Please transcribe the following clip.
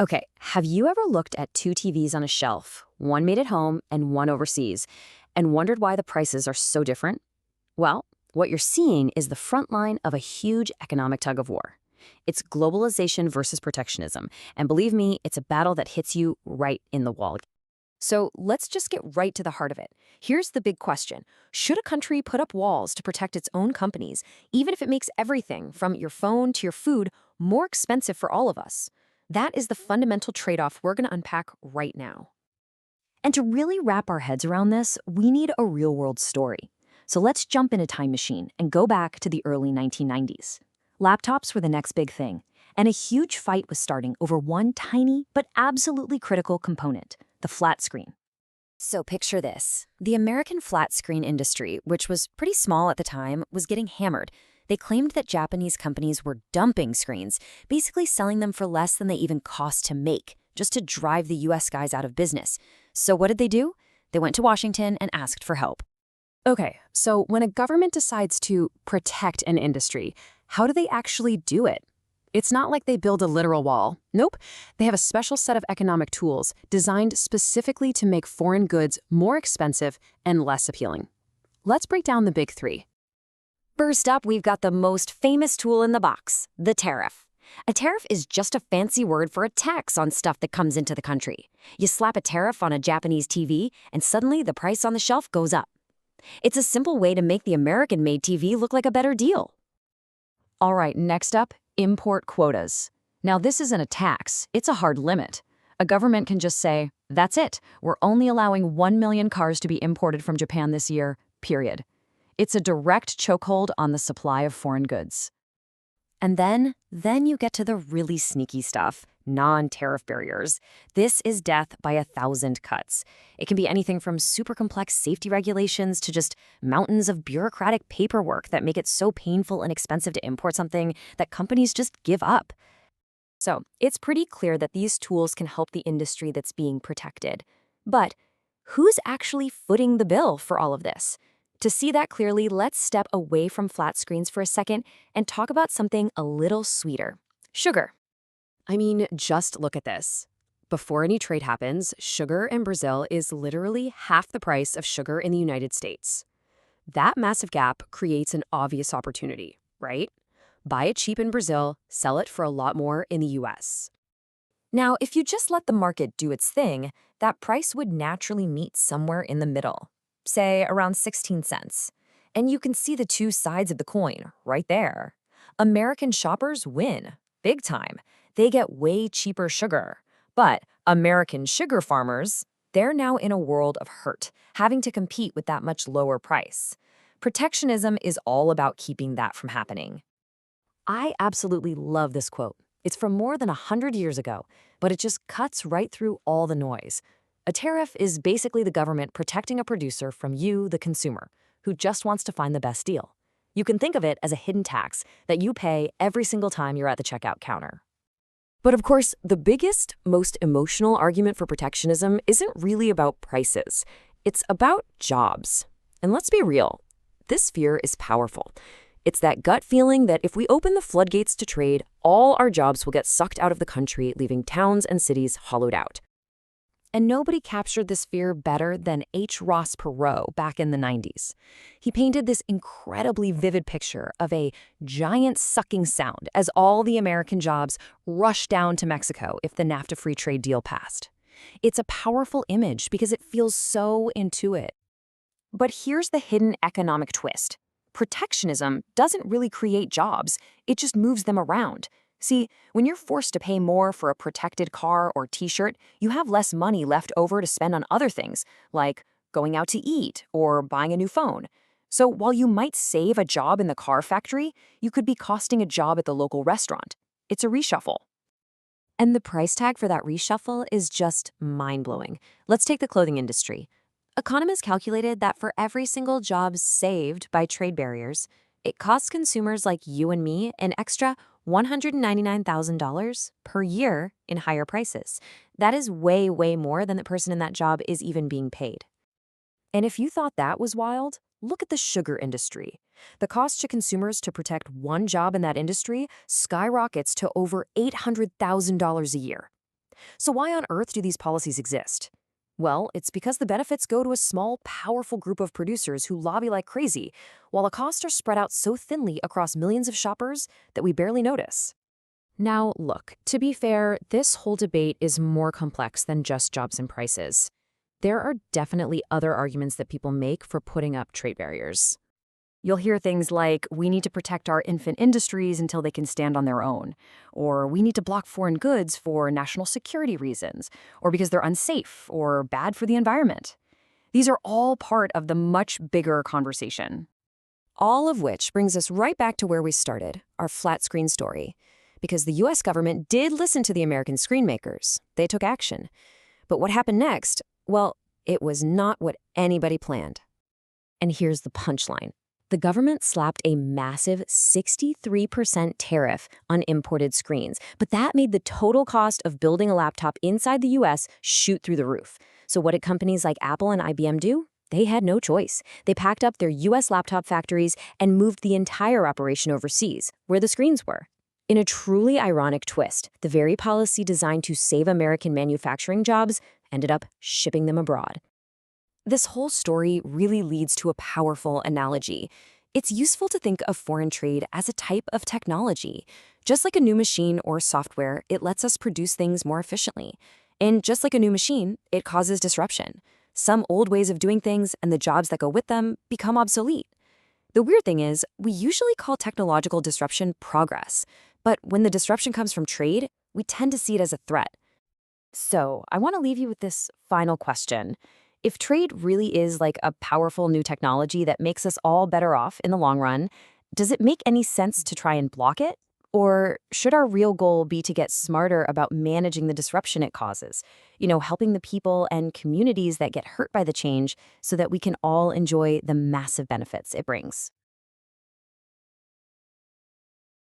Okay, have you ever looked at two TVs on a shelf, one made at home and one overseas, and wondered why the prices are so different? Well, what you're seeing is the front line of a huge economic tug of war. It's globalization versus protectionism, and believe me, it's a battle that hits you right in the wall. So let's just get right to the heart of it. Here's the big question. Should a country put up walls to protect its own companies, even if it makes everything, from your phone to your food, more expensive for all of us? That is the fundamental trade-off we're going to unpack right now. And to really wrap our heads around this, we need a real-world story. So let's jump in a time machine and go back to the early 1990s. Laptops were the next big thing, and a huge fight was starting over one tiny but absolutely critical component: the flat screen. So picture this. The American flat screen industry, which was pretty small at the time, was getting hammered. They claimed that Japanese companies were dumping screens, basically selling them for less than they even cost to make, just to drive the US guys out of business. So what did they do? They went to Washington and asked for help. Okay, so when a government decides to protect an industry, how do they actually do it? It's not like they build a literal wall. Nope. They have a special set of economic tools designed specifically to make foreign goods more expensive and less appealing. Let's break down the big three. First up, we've got the most famous tool in the box, the tariff. A tariff is just a fancy word for a tax on stuff that comes into the country. You slap a tariff on a Japanese TV, and suddenly the price on the shelf goes up. It's a simple way to make the American-made TV look like a better deal. All right, next up, import quotas. Now, this isn't a tax, it's a hard limit. A government can just say, that's it, we're only allowing 1 million cars to be imported from Japan this year, period. It's a direct chokehold on the supply of foreign goods. And then you get to the really sneaky stuff, non-tariff barriers. This is death by 1,000 cuts. It can be anything from super complex safety regulations to just mountains of bureaucratic paperwork that make it so painful and expensive to import something that companies just give up. So it's pretty clear that these tools can help the industry that's being protected. But who's actually footing the bill for all of this? To see that clearly, let's step away from flat screens for a second and talk about something a little sweeter: sugar. I mean, just look at this. Before any trade happens, sugar in Brazil is literally half the price of sugar in the United States. That massive gap creates an obvious opportunity, right? Buy it cheap in Brazil, sell it for a lot more in the US. Now, if you just let the market do its thing, that price would naturally meet somewhere in the middle, say around 16 cents. And you can see the two sides of the coin right there. American shoppers win, big time. They get way cheaper sugar. But American sugar farmers, they're now in a world of hurt, having to compete with that much lower price. Protectionism is all about keeping that from happening. I absolutely love this quote. It's from more than 100 years ago, but it just cuts right through all the noise. A tariff is basically the government protecting a producer from you, the consumer, who just wants to find the best deal. You can think of it as a hidden tax that you pay every single time you're at the checkout counter. But of course, the biggest, most emotional argument for protectionism isn't really about prices. It's about jobs. And let's be real, this fear is powerful. It's that gut feeling that if we open the floodgates to trade, all our jobs will get sucked out of the country, leaving towns and cities hollowed out. And nobody captured this fear better than H. Ross Perot back in the 90s. He painted this incredibly vivid picture of a giant sucking sound as all the American jobs rushed down to Mexico if the NAFTA free trade deal passed. It's a powerful image because it feels so intuitive. But here's the hidden economic twist. Protectionism doesn't really create jobs, it just moves them around. See, when you're forced to pay more for a protected car or t-shirt, you have less money left over to spend on other things, like going out to eat or buying a new phone. So while you might save a job in the car factory, you could be costing a job at the local restaurant. It's a reshuffle. And the price tag for that reshuffle is just mind-blowing. Let's take the clothing industry. Economists calculated that for every single job saved by trade barriers, it costs consumers like you and me an extra $199,000 per year in higher prices. That is way, way more than the person in that job is even being paid. And if you thought that was wild, look at the sugar industry. The cost to consumers to protect one job in that industry skyrockets to over $800,000 a year. So why on earth do these policies exist? Well, it's because the benefits go to a small, powerful group of producers who lobby like crazy, while the costs are spread out so thinly across millions of shoppers that we barely notice. Now, look, to be fair, this whole debate is more complex than just jobs and prices. There are definitely other arguments that people make for putting up trade barriers. You'll hear things like, we need to protect our infant industries until they can stand on their own, or we need to block foreign goods for national security reasons, or because they're unsafe or bad for the environment. These are all part of the much bigger conversation. All of which brings us right back to where we started, our flat screen story. Because the US government did listen to the American screen makers. They took action. But what happened next? Well, it was not what anybody planned. And here's the punchline. The government slapped a massive 63% tariff on imported screens, but that made the total cost of building a laptop inside the US shoot through the roof. So what did companies like Apple and IBM do? They had no choice. They packed up their US laptop factories and moved the entire operation overseas, where the screens were. In a truly ironic twist, the very policy designed to save American manufacturing jobs ended up shipping them abroad. This whole story really leads to a powerful analogy. It's useful to think of foreign trade as a type of technology. Just like a new machine or software, it lets us produce things more efficiently. And just like a new machine, it causes disruption. Some old ways of doing things and the jobs that go with them become obsolete. The weird thing is, we usually call technological disruption progress. But when the disruption comes from trade, we tend to see it as a threat. So, I want to leave you with this final question. If trade really is like a powerful new technology that makes us all better off in the long run, does it make any sense to try and block it? Or should our real goal be to get smarter about managing the disruption it causes? Helping the people and communities that get hurt by the change so that we can all enjoy the massive benefits it brings.